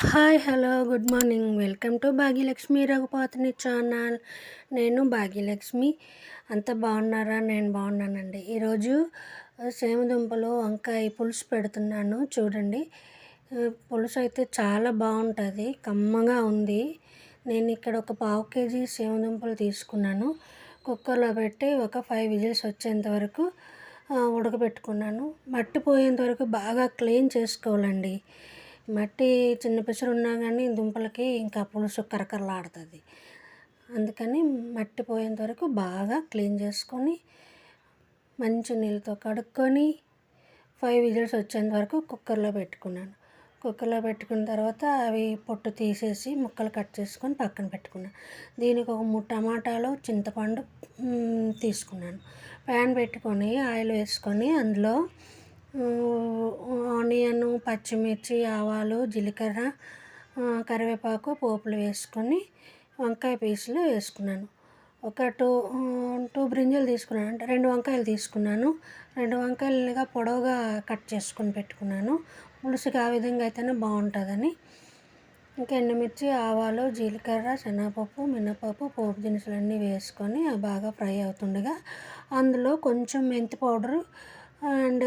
Hi hello good morning welcome to Bhagyalakshmi Raghupatini channel. నేను భాగ్యలక్ష్మి. అంత బాగున్నారా? నేను బాగున్నానండి. ఈరోజు సేమదుంపలు వంకాయ పులుసు పెడుతున్నాను. చూడండి, పులుసు అయితే చాలా బాగుంటుంది, కమ్మగా ఉంది. నేను ఇక్కడ ఒక 1/2 kg సేమదుంపలు తీసుకున్నాను. కుక్కర్లో పెట్టి ఒక 5 విజిల్స్ వచ్చేంత వరకు ఉడకబెట్టుకున్నాను. మట్టి పోయేంత వరకు బాగా క్లీన్ చేసుకోవాలండి. మట్టి చిన్న పిసరు ఉన్నా కానీ దుంపలకి ఇంకా పులుసు కరకరలాడుతుంది. అందుకని మట్టి పోయేంత వరకు బాగా క్లీన్ చేసుకొని మంచి నీళ్ళతో కడుక్కొని 5 విజిల్స్ వచ్చేంత వరకు కుక్కర్లో పెట్టుకున్నాను. కుక్కర్లో పెట్టుకున్న తర్వాత అవి పొట్టు తీసేసి ముక్కలు కట్ చేసుకొని పక్కన పెట్టుకున్నాను. దీనికి ఒక 3 టమాటాలు, చింతపండు తీసుకున్నాను. ప్యాన్ పెట్టుకొని ఆయిల్ వేసుకొని అందులో ఆనియన్, పచ్చిమిర్చి, ఆవాలు, జీలకర్ర, కరివేపాకు పోపులు వేసుకొని వంకాయ పీసులు వేసుకున్నాను. ఒక టూ బ్రింజలు తీసుకున్నాను, అంటే 2 వంకాయలు తీసుకున్నాను. 2 వంకాయలుగా పొడవుగా కట్ చేసుకొని పెట్టుకున్నాను. పులుసుకి ఆ విధంగా అయితేనే బాగుంటుందని. ఇంకా ఎండుమిర్చి, ఆవాలు, జీలకర్ర, శనగపప్పు, మినపప్పు, పోపు దినుసులన్నీ వేసుకొని అవి బాగా ఫ్రై అవుతుండగా అందులో కొంచెం మెంతి పౌడరు అండ్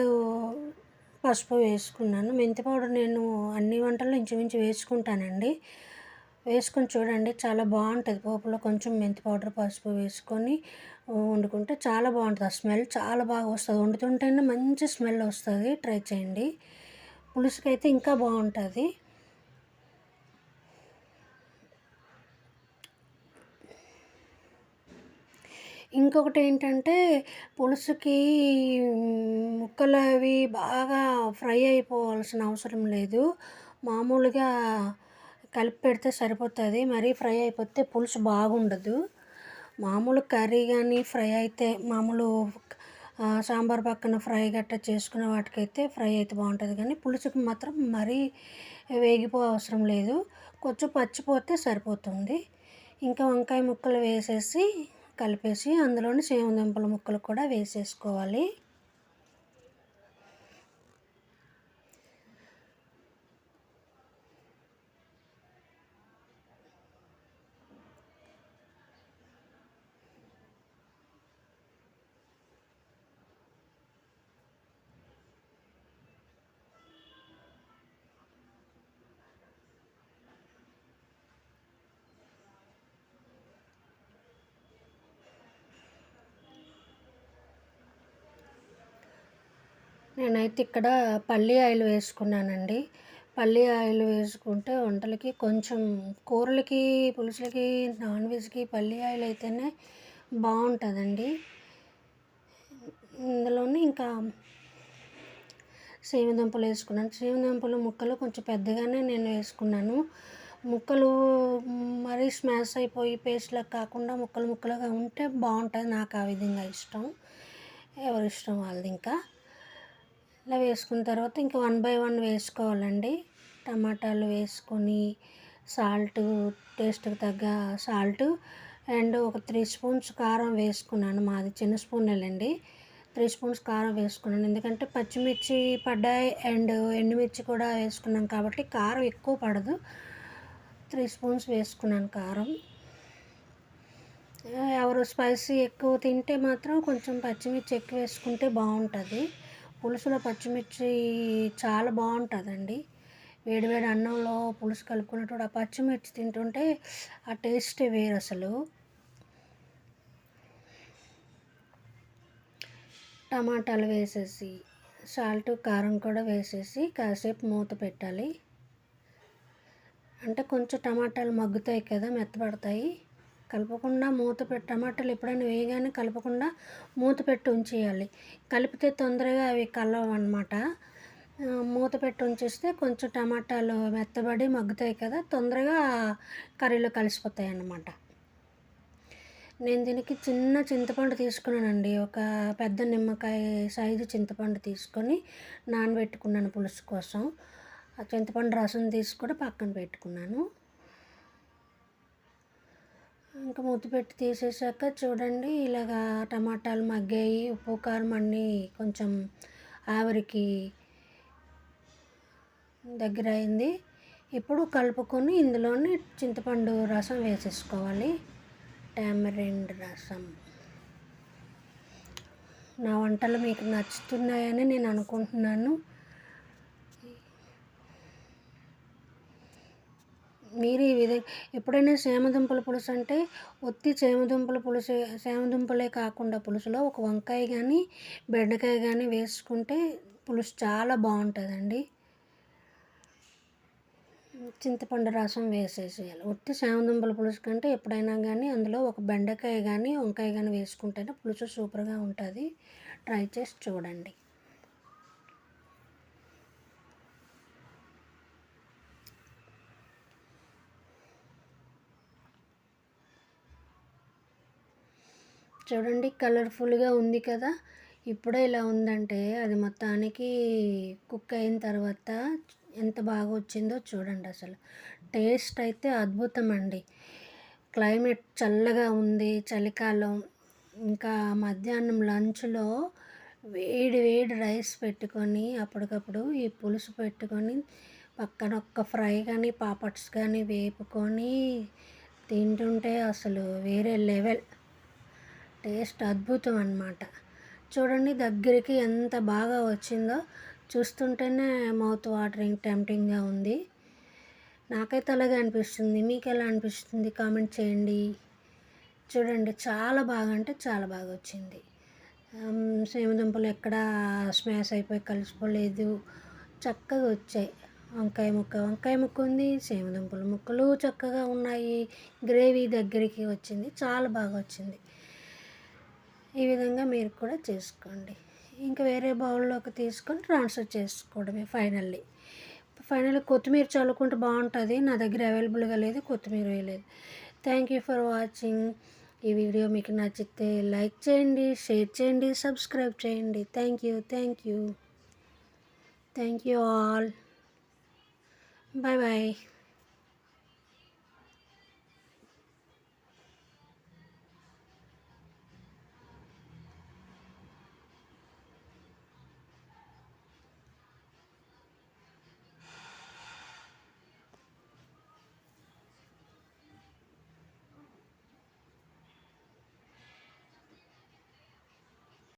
పసుపు వేసుకున్నాను. మెంతి పౌడర్ నేను అన్ని వంటల్లో ఇంచుమించు వేసుకుంటానండి. వేసుకొని చూడండి, చాలా బాగుంటుంది. పోపులో కొంచెం మెంతి పౌడర్, పసుపు వేసుకొని వండుకుంటే చాలా బాగుంటుంది. ఆ స్మెల్ చాలా బాగా వస్తుంది. వండుతుంటేనే మంచి స్మెల్ వస్తుంది. ట్రై చేయండి. పులుసుకైతే ఇంకా బాగుంటుంది. ఇంకొకటి ఏంటంటే, పులుసుకి ముక్కలు అవి బాగా ఫ్రై అయిపోవాల్సిన అవసరం లేదు. మామూలుగా కలిపి పెడితే సరిపోతుంది. మరీ ఫ్రై అయిపోతే పులుసు బాగుండదు. మామూలు కర్రీ కానీ ఫ్రై అయితే, మామూలు సాంబార్ పక్కన ఫ్రై గట్రా చేసుకునే వాటికైతే ఫ్రై అయితే బాగుంటుంది. కానీ పులుసుకి మాత్రం మరీ అవసరం లేదు. కొంచెం పచ్చిపోతే సరిపోతుంది. ఇంకా వంకాయ ముక్కలు వేసేసి కలిపేసి అందులోని సేమదుంపల ముక్కలు కూడా వేసేసుకోవాలి. నేనైతే ఇక్కడ పల్లి ఆయిల్ వేసుకున్నానండి. పల్లి ఆయిల్ వేసుకుంటే వంటలకి కొంచెం కూరలకి, పులుసులకి, నాన్ వెజ్కి పల్లి ఆయిల్ అయితేనే బాగుంటుందండి. ఇందులోని ఇంకా సేమదుంపలు వేసుకున్నాను. సేమదుంపలు ముక్కలు కొంచెం పెద్దగానే నేను వేసుకున్నాను. ముక్కలు మరీ స్మాష్ అయిపోయి పేస్ట్లా కాకుండా ముక్కలు ముక్కలుగా ఉంటే బాగుంటుంది. నాకు ఆ విధంగా ఇష్టం. ఎవరి ఇష్టం వాళ్ళది. ఇంకా ఇలా వేసుకున్న తర్వాత ఇంకా 1 by 1 వేసుకోవాలండి. టమాటాలు వేసుకొని సాల్ట్, టేస్ట్కి తగ్గ సాల్ట్ అండ్ ఒక 3 స్పూన్స్ కారం వేసుకున్నాను. మాది చిన్న స్పూన్లేండి. 3 స్పూన్స్ కారం వేసుకున్నాను. ఎందుకంటే పచ్చిమిర్చి పడ్డాయి అండ్ ఎండుమిర్చి కూడా వేసుకున్నాం కాబట్టి కారం ఎక్కువ పడదు. 3 స్పూన్స్ వేసుకున్నాను కారం. ఎవరు స్పైసీ ఎక్కువ తింటే మాత్రం కొంచెం పచ్చిమిర్చి ఎక్కువ వేసుకుంటే బాగుంటుంది. పులుసులో పచ్చిమిర్చి చాలా బాగుంటుందండి. వేడివేడి అన్నంలో పులుసు కలుపుకున్నప్పుడు ఆ పచ్చిమిర్చి తింటుంటే ఆ టేస్టే వేరు అసలు. టమాటాలు వేసేసి సాల్ట్, కారం కూడా వేసేసి కాసేపు మూత పెట్టాలి. అంటే కొంచెం టమాటాలు మగ్గుతాయి కదా, మెత్తపడతాయి. కలపకుండా టమాటాలు ఎప్పుడైనా వేయగానే కలపకుండా మూత పెట్టి ఉంచేయాలి. కలిపితే తొందరగా అవి కలవవు అన్నమాట. మూత పెట్టి ఉంచేస్తే కొంచెం టమాటాలు మెత్తబడి మగ్గుతాయి కదా, తొందరగా కర్రీలో కలిసిపోతాయి అన్నమాట. నేను దీనికి చిన్న చింతపండు తీసుకున్నానండి. ఒక పెద్ద నిమ్మకాయ సైజు చింతపండు తీసుకొని నానబెట్టుకున్నాను పులుసు కోసం. ఆ చింతపండు రసం తీసుకొని పక్కన పెట్టుకున్నాను. ఇంకా మూత పెట్టి తీసేసాక చూడండి, ఇలాగా టమాటాలు మగ్గాయి. ఉప్పు, కారం అన్నీ కొంచెం ఆవిరికి దగ్గర అయింది. ఇప్పుడు కలుపుకొని ఇందులోనే చింతపండు రసం వేసేసుకోవాలి. టామరిండ్ రసం. నా వంటలు మీకు నచ్చుతున్నాయని నేను అనుకుంటున్నాను. మీరు ఈ విధంగా ఎప్పుడైనా చేమదుంపల పులుసు అంటే ఒత్తి చేమదుంపలే కాకుండా పులుసులో ఒక వంకాయ కానీ బెండకాయ కానీ వేసుకుంటే పులుసు చాలా బాగుంటుందండి. చింతపండు రసం వేసేసేయాలి. ఒత్తి చేమదుంపల పులుసు కంటే ఎప్పుడైనా కానీ అందులో ఒక బెండకాయ కానీ వంకాయ కానీ వేసుకుంటేనే పులుసు సూపర్గా ఉంటుంది. ట్రై చేసి చూడండి. చూడండి, కలర్ఫుల్గా ఉంది కదా. ఇప్పుడే ఇలా ఉందంటే అది మొత్తానికి కుక్ అయిన తర్వాత ఎంత బాగా వచ్చిందో చూడండి. అసలు టేస్ట్ అయితే అద్భుతం అండి. క్లైమేట్ చల్లగా ఉంది, చలికాలం. ఇంకా మధ్యాహ్నం లంచ్లో వేడి వేడి రైస్ పెట్టుకొని అప్పటికప్పుడు ఈ పులుసు పెట్టుకొని పక్కన ఒక్క ఫ్రై కానీ పాపడ్స్ కానీ వేపుకొని తింటుంటే అసలు వేరే లెవెల్. టేస్ట్ అద్భుతం అన్నమాట. చూడండి దగ్గరికి ఎంత బాగా వచ్చిందో. చూస్తుంటేనే మౌత్ వాటరింగ్ టెంప్టింగ్గా ఉంది. నాకైతే అలాగే అనిపిస్తుంది. మీకు ఎలా అనిపిస్తుంది కామెంట్ చేయండి. చూడండి, చాలా బాగా అంటే చాలా బాగా వచ్చింది. చేమదుంపలు ఎక్కడ స్మాష్ అయిపోయి కలిసిపోలేదు, చక్కగా వచ్చాయి. వంకాయ ముక్క ఉంది, చేమదుంపల ముక్కలు చక్కగా ఉన్నాయి, గ్రేవీ దగ్గరికి వచ్చింది, చాలా బాగా వచ్చింది. ఈ విధంగా మీరు కూడా చేసుకోండి. ఇంకా వేరే బౌల్లోకి తీసుకొని ట్రాన్స్ఫర్ చేసుకోవడమే. ఫైనల్లీ కొత్తిమీర చల్లుకుంటే బాగుంటుంది. నా దగ్గర అవైలబుల్గా లేదు, కొత్తిమీర వేయలేదు. Thank you for watching. ఈ వీడియో మీకు నచ్చితే లైక్ చేయండి, షేర్ చేయండి, సబ్స్క్రైబ్ చేయండి. Thank you all. బాయ్.